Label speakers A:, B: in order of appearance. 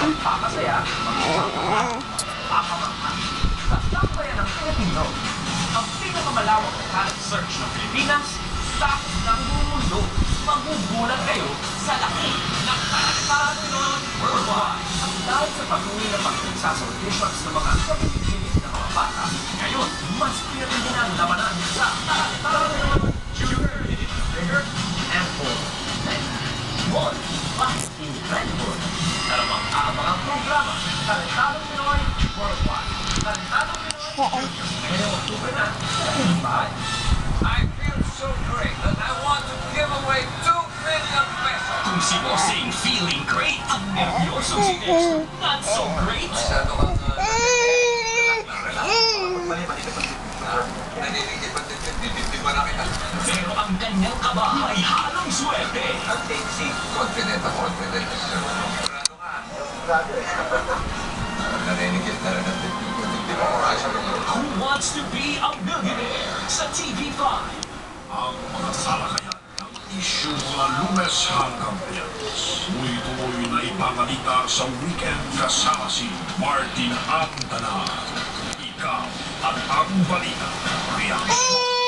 A: magpapasaya, magpapamahal. Sa tambayan ng Pilipino, ang pinakamalawak na talent search ng Pilipinas, tapos ng mundo, magugulat kayo sa laki ng Talented Pinoy Worldwide. At dahil sa patuloy na pagkaksa sa auditions ng mga kapipilit na mga bata, ngayon, mas pinatindi ang labanan sa Talented Pinoy Junior, Bigger, and Bold. Bold, mas incredible. Karamang aabangang programa, Talentadong Pinoy Worldwide. Talentadong Pinoy Junior. Ngayong Oktubre na, bye.
B: I feel so great that I want to give away 2 million pesos.
A: Kung si Bossing feeling great, ang nervyosong si Dexter not so great.
B: Masyado kang naninig pa na kita.
A: Pero ang kanyang kaba ay halong swerte.
B: Ang Dixie, confident ako, confident. Sigurado ka. Naninig na rin ang hindi mo kurasya mo.
A: Who wants to be a millionaire sa TV5?
C: Ang mga salakayan ng isyu mula Lunes hanggang Biyernes. Tuloy-tuloy na ipangalita sa weekend kasama si Martin Antana. Ikaw at ang balita. Reaction.